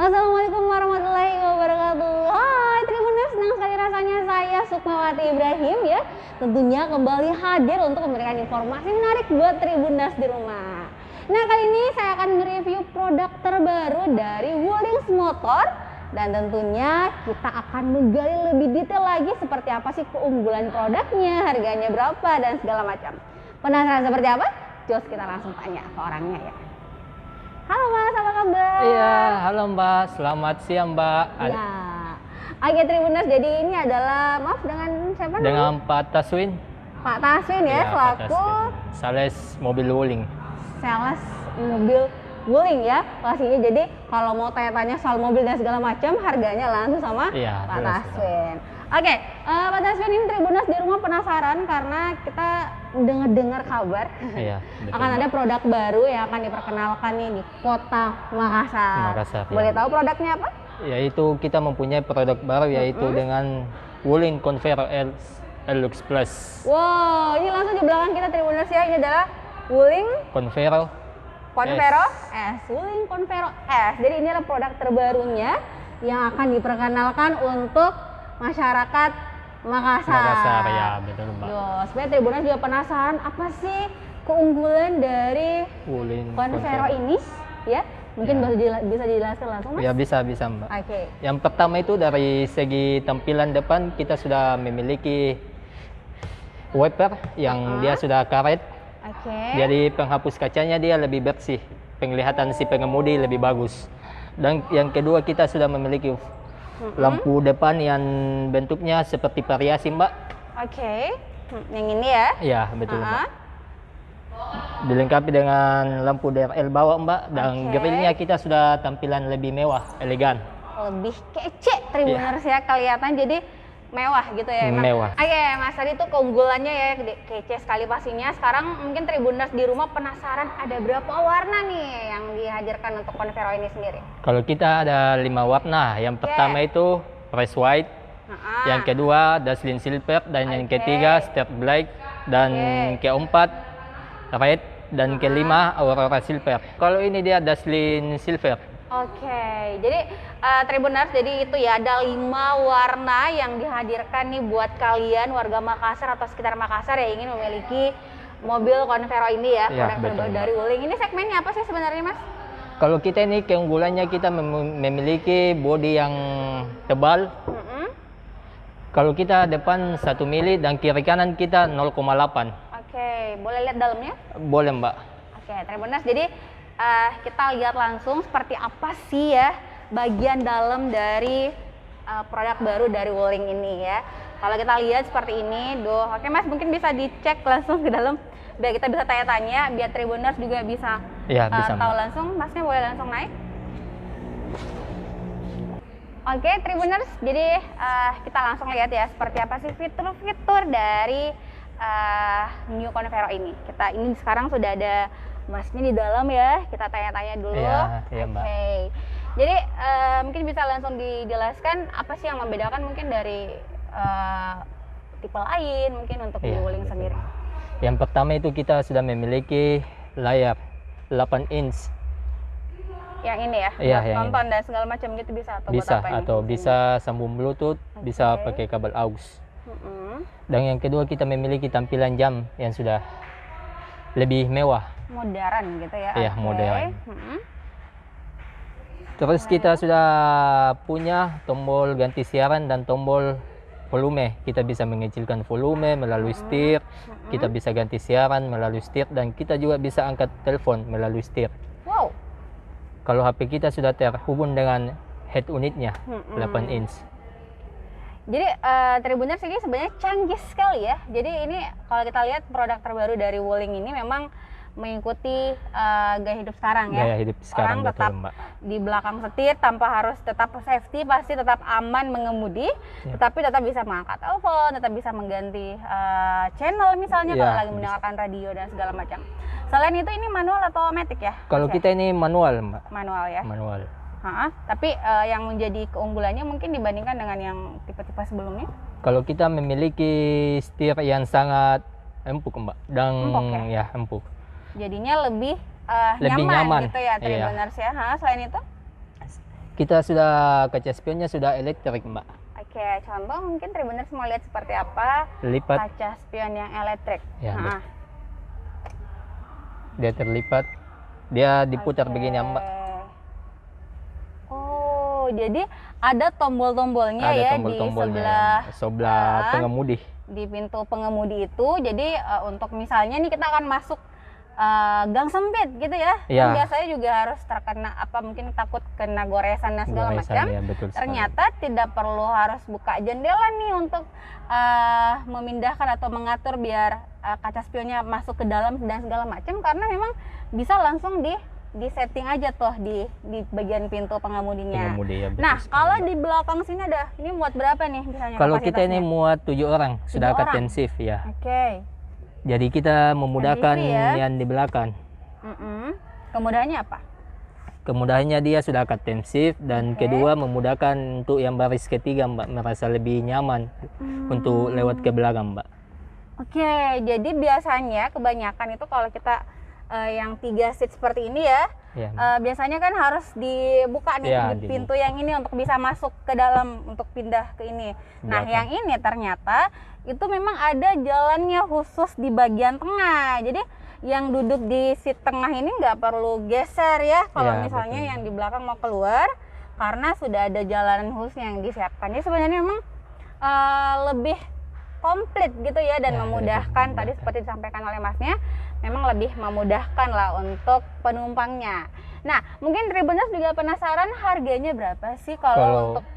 Assalamualaikum warahmatullahi wabarakatuh. Hai Tribuners, senang sekali rasanya saya Sukmawati Ibrahim ya. Tentunya kembali hadir untuk memberikan informasi menarik buat Tribuners di rumah. Nah, kali ini saya akan mereview produk terbaru dari Wulings Motor. Dan tentunya kita akan menggali lebih detail lagi seperti apa sih keunggulan produknya, harganya berapa, dan segala macam. Penasaran seperti apa? Jos, kita langsung tanya ke orangnya ya. Halo Mas, apa kabar? Iya, halo Mbak, selamat siang Mbak. Ya, oke Tribuners, jadi ini adalah, maaf dengan siapa namanya? Dengan Pak Taswin. Pak Taswin ya, Iya, Pak selaku Taswin. Sales mobil Wuling. sales mobil Wuling ya pastinya. Jadi kalau mau tanya-tanya soal mobil dan segala macam, harganya langsung sama Iya, Pak langsung. Taswin. Oke, Pak Taswin, ini Tribuners di rumah penasaran karena kita dengar kabar Iya, betul, akan Mbak. ada produk baru yang akan diperkenalkan nih di Kota Makassar. Makassar, Boleh ya. tahu produknya apa? Yaitu kita mempunyai produk baru yaitu dengan Wuling Convero Lux Plus. Wow, ini langsung di belakang kita Tribuners ya. Ini adalah Wuling Convero. Convero S. Wuling Convero S. Jadi ini adalah produk terbarunya yang akan diperkenalkan untuk masyarakat Makassar. Makassar, ya betul Mbak. Duh, sebenarnya Tribuners juga penasaran apa sih keunggulan dari Wuling Convero ini ya? Mungkin Ya. bisa dijelaskan langsung Mas? Ya bisa Mbak. Oke. Yang pertama itu dari segi tampilan depan kita sudah memiliki wiper yang dia sudah karet. Oke. Jadi penghapus kacanya dia lebih bersih, penglihatan si pengemudi lebih bagus. Dan yang kedua kita sudah memiliki lampu depan yang bentuknya seperti variasi Mbak. Oke. Yang ini ya? Ya betul Mbak. Dilengkapi dengan lampu DRL bawah Mbak, dan grillnya kita sudah tampilan lebih mewah, elegan. Lebih kece Tribuners ya kelihatan, jadi mewah gitu ya emang. Mewah. Oke Mas, tadi tuh keunggulannya ya kece sekali pastinya. Sekarang mungkin Tribuners di rumah penasaran ada berapa warna nih yang dihadirkan untuk Convero ini sendiri? Kalau kita ada 5 warna. Yang pertama itu Fresh White, yang kedua Dazzling Silver, dan yang ketiga Start Black, dan keempat Red, dan kelima Aurora Silver. Kalau ini dia Dazzling Silver. Oke, jadi Tribuners, jadi itu ya ada 5 warna yang dihadirkan nih buat kalian warga Makassar atau sekitar Makassar yang ingin memiliki mobil Convero ini ya, Ya, produk betul, terbaru Mbak. dari Wuling. Ini segmennya apa sih sebenarnya Mas? Kalau kita ini keunggulannya kita memiliki bodi yang tebal. Kalau kita depan 1 mili dan kiri kanan kita 0,8. Oke, boleh lihat dalamnya? Boleh Mbak. Oke, Tribuners, jadi kita lihat langsung seperti apa sih ya bagian dalam dari produk baru dari Wuling ini ya. Kalau kita lihat seperti ini, oke Mas, mungkin bisa dicek langsung ke dalam biar kita bisa tanya-tanya, biar Tribuners juga bisa, Ya, bisa, tahu Mbak. langsung. Masnya boleh langsung naik. Oke Tribuners, jadi kita langsung lihat ya seperti apa sih fitur-fitur dari New Convero ini. Ini sekarang sudah ada Masnya di dalam ya, kita tanya-tanya dulu. Iya, Mbak. Oke. Jadi mungkin bisa langsung dijelaskan apa sih yang membedakan mungkin dari tipe lain mungkin untuk di Wuling betul. sendiri. Yang pertama itu kita sudah memiliki layar 8 inch. Yang ini ya, Iya, buat yang nonton dan segala macam gitu bisa atau buat Bisa, apa ini? atau bisa sambung Bluetooth, bisa pakai kabel AUX. Dan yang kedua kita memiliki tampilan jam yang sudah lebih mewah. Modern gitu ya. Iya, Oke. modern. Terus kita sudah punya tombol ganti siaran dan tombol volume. Kita bisa mengecilkan volume melalui setir, kita bisa ganti siaran melalui setir, dan kita juga bisa angkat telepon melalui setir. Wow. Kalau HP kita sudah terhubung dengan head unitnya 8 inch. Jadi Tribuners ini sebenarnya canggih sekali ya. Jadi ini kalau kita lihat produk terbaru dari Wuling ini memang mengikuti gaya hidup sekarang ya. Gaya hidup sekarang, Orang betul, tetap Mbak. di belakang setir tanpa harus tetap safety, pasti tetap aman mengemudi, tetapi tetap bisa mengangkat telepon, tetap bisa mengganti channel misalnya kalau lagi mendengarkan radio dan segala macam. Selain itu ini manual atau automatic ya? Kalau kita ini manual, Mbak. Manual ya. Manual. Tapi yang menjadi keunggulannya mungkin dibandingkan dengan yang tipe-tipe sebelumnya? Kalau kita memiliki setir yang sangat empuk, Mbak. Dan Empuk ya empuk. Jadinya lebih Lebih nyaman. gitu ya Iya. Tribuners ya. Selain itu? Kita sudah kaca spionnya sudah elektrik, Mbak. Oke, contoh mungkin Tribuners mau lihat seperti apa Lipat. kaca spion yang elektrik. Ya, Nah, dia terlipat. Dia diputar begini, Mbak. Oh, jadi ada tombol-tombolnya Ada ya tombol-tombolnya di sebelah pengemudi. di pintu pengemudi itu. Jadi untuk misalnya nih kita akan masuk gang sempit gitu ya. Iya. Kan biasanya juga harus terkena apa, mungkin takut kena goresan dan segala Goresan, macam. ya, betul sekali. Ternyata tidak perlu harus buka jendela nih untuk memindahkan atau mengatur biar kaca spionnya masuk ke dalam dan segala macam, karena memang bisa langsung di setting aja tuh di bagian pintu pengemudinya. Pengemudi, ya, betul Nah, sekali. kalau di belakang sini ada, ini muat berapa nih misalnya? Kalau kita ini kapasitasnya? muat 7 orang, sudah 7 orang? katensif ya. Oke. Jadi kita memudahkan MPV ya? yang di belakang. Kemudahannya apa? Kemudahannya dia sudah katensif dan Oke. kedua memudahkan untuk yang baris ketiga, Mbak, merasa lebih nyaman untuk lewat ke belakang, Mbak. Oke, jadi biasanya kebanyakan itu kalau kita yang 3 seat seperti ini ya, Ya, biasanya kan harus dibuka nih Ya, di pintu yang ini untuk bisa masuk ke dalam untuk pindah ke ini. Nah, Belakang. yang ini ternyata itu memang ada jalannya khusus di bagian tengah. Jadi yang duduk di seat tengah ini nggak perlu geser ya kalau Ya, misalnya betul. yang di belakang mau keluar, karena sudah ada jalanan khusus yang disiapkan. Jadi sebenarnya memang lebih komplit gitu ya, dan Ya, memudahkan. lebih Tadi memudahkan. seperti disampaikan oleh Masnya, memang lebih memudahkan lah untuk penumpangnya. Nah, mungkin Tribuners juga penasaran harganya berapa sih kalau untuk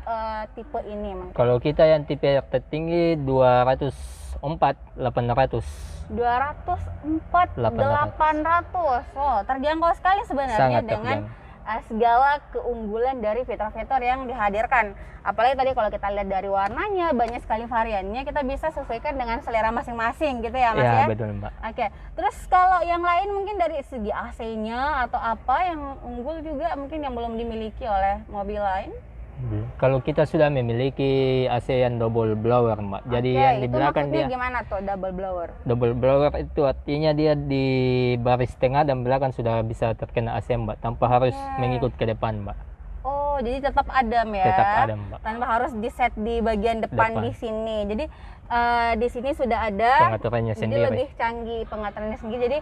tipe ini? Mungkin Kalau kita yang tipe yang tertinggi 204 800. 204 800. Oh, terjangkau sekali sebenarnya Sangat dengan terjangkau. segala keunggulan dari fitur-fitur yang dihadirkan. Apalagi tadi kalau kita lihat dari warnanya, banyak sekali variannya, kita bisa sesuaikan dengan selera masing-masing gitu ya, Mas ya. Ya, betul, Mbak. Oke, terus kalau yang lain mungkin dari segi AC-nya atau apa yang unggul juga mungkin yang belum dimiliki oleh mobil lain? Kalau kita sudah memiliki AC yang double blower, Mbak. Jadi Oke, yang di itu belakang maksudnya dia gimana tuh double blower? double blower itu artinya dia di baris tengah dan belakang sudah bisa terkena AC, Mbak, tanpa harus mengikut ke depan, Mbak. Oh, jadi tetap adem ya? Tetap adem, Mbak. Tanpa harus di set di bagian depan, Depan. di sini. Jadi di sini sudah ada. Pengaturannya Jadi sendiri. lebih canggih pengaturannya sendiri. Jadi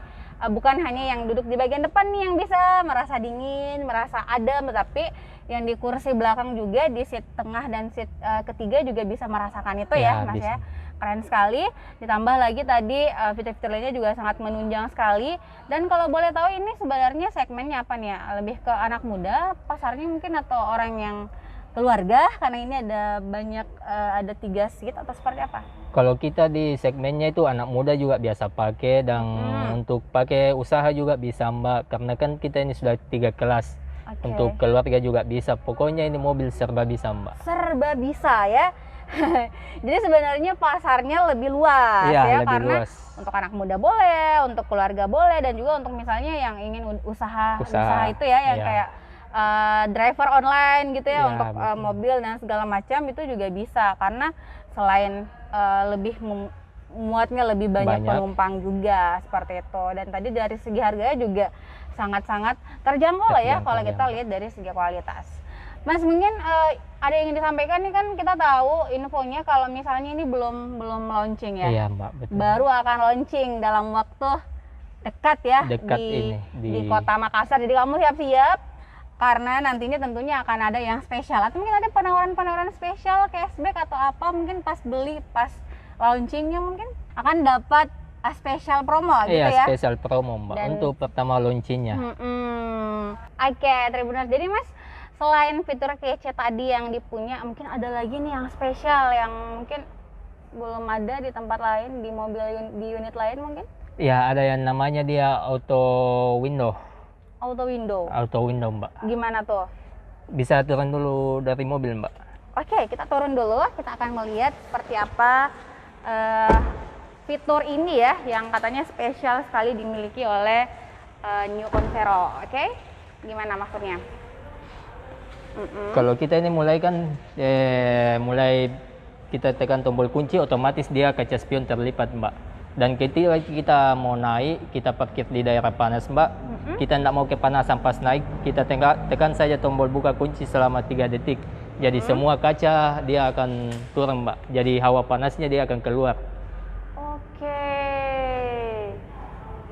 bukan hanya yang duduk di bagian depan nih yang bisa merasa dingin, merasa adem, tetapi yang di kursi belakang juga, di seat tengah dan seat ketiga juga bisa merasakan itu ya, Ya, Mas bisa. ya. Keren sekali. Ditambah lagi tadi fitur-fitur lainnya juga sangat menunjang sekali. Dan kalau boleh tahu ini sebenarnya segmennya apa nih ya? Lebih ke anak muda pasarnya mungkin, atau orang yang keluarga, karena ini ada banyak ada 3 seat, atau seperti apa? Kalau kita di segmennya itu anak muda juga biasa pakai, dan untuk pakai usaha juga bisa, Mbak, karena kan kita ini sudah 3 kelas. Oke. Untuk keluarga juga bisa. Pokoknya ini mobil serba bisa, Mbak. Serba bisa ya. Jadi sebenarnya pasarnya lebih luas Iya, ya, lebih karena luas. untuk anak muda boleh, untuk keluarga boleh, dan juga untuk misalnya yang ingin usaha itu ya, yang Iya. kayak driver online gitu ya, Iya, untuk betul. mobil dan segala macam itu juga bisa, karena selain lebih muatnya lebih banyak penumpang juga seperti itu. Dan tadi dari segi harganya juga sangat-sangat terjangkau lah ya kalau kita lihat dari segi kualitas. Mas, mungkin ada yang ingin disampaikan nih, kan kita tahu infonya kalau misalnya ini belum launching ya. Iya, Mbak, betul. Baru akan launching dalam waktu dekat ya, Dekat di, ini, di Kota Makassar. Jadi kamu siap-siap, karena nantinya tentunya akan ada yang spesial, atau mungkin ada penawaran-penawaran spesial, cashback atau apa, mungkin pas beli, pas launchingnya mungkin akan dapat spesial promo gitu Iya, ya. spesial promo, Mbak, Dan- untuk pertama launchingnya. Oke, Tribuners. Jadi Mas, selain fitur kece tadi yang dipunya, mungkin ada lagi nih yang spesial yang mungkin belum ada di tempat lain, di mobil di unit lain mungkin? Ya, ada yang namanya dia auto window. Auto window. Auto window, Mbak. Gimana tuh? Bisa turun dulu dari mobil, Mbak. Oke, kita turun dulu. Kita akan melihat seperti apa fitur ini ya, yang katanya spesial sekali dimiliki oleh New Convero. Oke, gimana maksudnya? Kalau kita ini mulai kan, mulai kita tekan tombol kunci, otomatis dia kaca spion terlipat, Mbak. Dan ketika kita mau naik, kita parkir di daerah panas, Mbak, kita tidak mau kepanasan pas naik, kita tekan saja tombol buka kunci selama 3 detik. Jadi semua kaca dia akan turun, Mbak. Jadi hawa panasnya dia akan keluar. Oke.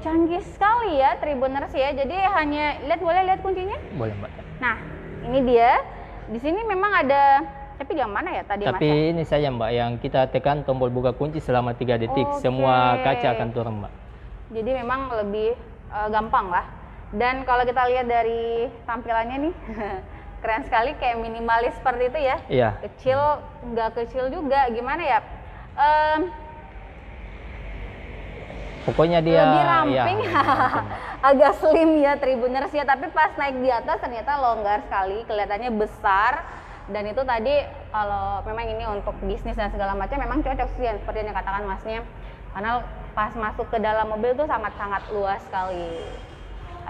Canggih sekali ya Tribuners ya. Jadi hanya boleh lihat kuncinya? Boleh, Mbak. Nah, ini dia. Di sini memang ada, tapi yang mana ya tadi, Tapi Mas? ini saja, Mbak, yang kita tekan tombol buka kunci selama 3 detik, Oke. semua kaca akan turun, Mbak. Jadi memang lebih gampang lah. Dan kalau kita lihat dari tampilannya nih, keren sekali, kayak minimalis seperti itu ya. Iya. Kecil, nggak kecil juga, gimana ya? Pokoknya dia Lebih ramping, ya, agak slim ya Tribuners ya. Tapi pas naik di atas ternyata longgar sekali, kelihatannya besar. Dan itu tadi kalau memang ini untuk bisnis dan segala macam memang cocok sih, seperti yang dikatakan Masnya. Karena pas masuk ke dalam mobil tuh sangat-sangat luas sekali.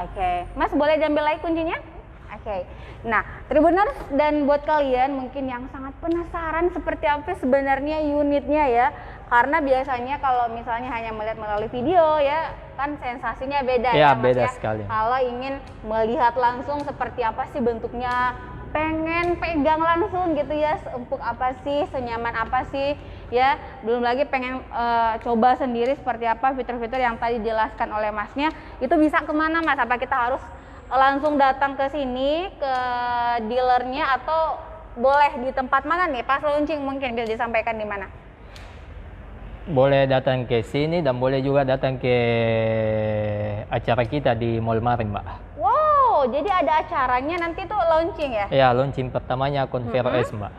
Oke, Mas boleh diambil lagi kuncinya? Oke. Nah, Tribuners dan buat kalian mungkin yang sangat penasaran seperti apa sebenarnya unitnya ya. Karena biasanya kalau misalnya hanya melihat melalui video ya, kan sensasinya beda ya, ya Mas beda ya. sekali. Kalau ingin melihat langsung seperti apa sih bentuknya, pengen pegang langsung gitu ya, seempuk apa sih, senyaman apa sih ya. Belum lagi pengen coba sendiri seperti apa fitur-fitur yang tadi dijelaskan oleh Masnya. Itu bisa kemana Mas? Apa kita harus langsung datang ke sini, ke dealernya, atau boleh di tempat mana nih? Pas launching mungkin bisa disampaikan di mana? Boleh datang ke sini dan boleh juga datang ke acara kita di Mall Marin, Mbak. Wow, jadi ada acaranya nanti tuh launching ya? Ya, launching pertamanya Convero S, Mbak.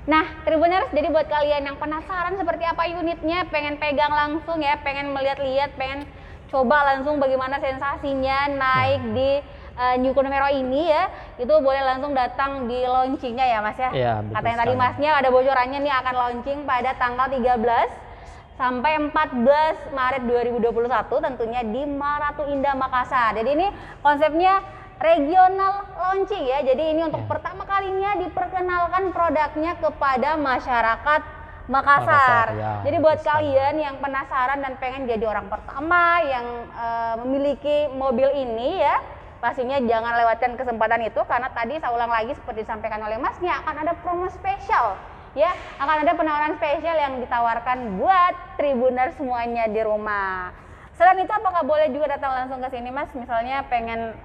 Nah, Tribuners, jadi buat kalian yang penasaran seperti apa unitnya, pengen pegang langsung ya, pengen melihat-lihat, pengen coba langsung bagaimana sensasinya naik di New Convero ini ya, itu boleh langsung datang di launchingnya ya Mas ya? Iya, betul Katanya tadi sekali. Masnya ada bocorannya nih akan launching pada tanggal 13 sampai 14 Maret 2021 tentunya di Maratu Indah Makassar. Jadi ini konsepnya regional launching ya. Jadi ini untuk pertama kalinya diperkenalkan produknya kepada masyarakat Makassar. Ya, Jadi buat kalian yang penasaran dan pengen jadi orang pertama yang memiliki mobil ini ya, pastinya jangan lewatkan kesempatan itu, karena tadi saya ulang lagi seperti disampaikan oleh Masnya, akan ada promo spesial ya, akan ada penawaran spesial yang ditawarkan buat Tribuners semuanya di rumah. Selain itu apakah boleh juga datang langsung ke sini Mas? Misalnya pengen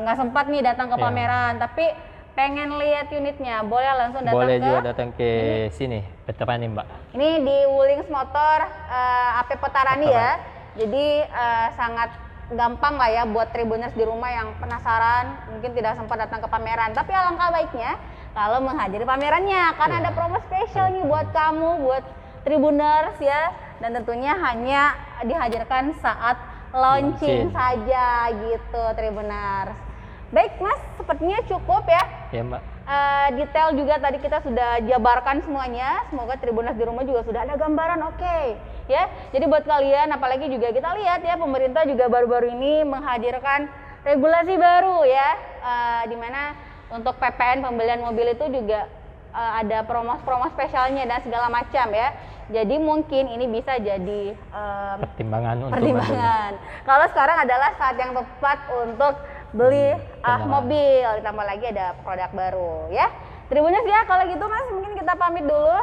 nggak sempat nih datang ke pameran, tapi pengen lihat unitnya, boleh langsung datang Boleh ke juga datang ke sini, Veterani, Mbak. ini di Wulings Motor AP Petarani ya. Jadi sangat gampang lah ya buat Tribuners di rumah yang penasaran, mungkin tidak sempat datang ke pameran. Tapi alangkah baiknya kalau menghadiri pamerannya, karena ada promo spesial nih buat kamu, buat Tribuners ya. Dan tentunya hanya dihadirkan saat launching saja gitu Tribuners. Baik Mas, sepertinya cukup ya. Ya, Mbak. Detail juga tadi kita sudah jabarkan semuanya. Semoga Tribuners di rumah juga sudah ada gambaran oke ya. Jadi buat kalian, apalagi juga kita lihat ya, pemerintah juga baru-baru ini menghadirkan regulasi baru ya, di mana untuk PPN pembelian mobil itu juga ada promo spesialnya dan segala macam ya. Jadi mungkin ini bisa jadi Pertimbangan. Kalau sekarang adalah saat yang tepat untuk beli mobil, ditambah lagi ada produk baru ya. Tribuners ya, kalau gitu Mas mungkin kita pamit dulu.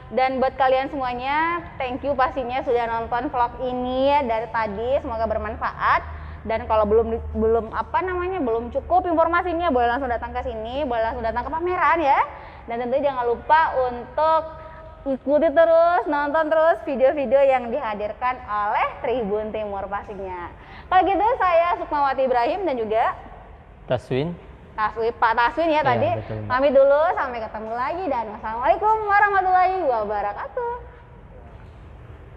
Dan buat kalian semuanya, thank you pastinya sudah nonton vlog ini ya dari tadi, semoga bermanfaat. Dan kalau belum cukup informasinya, boleh langsung datang ke sini, boleh langsung datang ke pameran ya. Dan tentunya jangan lupa untuk ikuti terus, nonton terus video-video yang dihadirkan oleh Tribun Timur pastinya. Kalau gitu saya Sukmawati Ibrahim dan juga Pak Taswin ya tadi. Betul, Mbak. Pamit dulu, sampai ketemu lagi dan wassalamualaikum warahmatullahi wabarakatuh.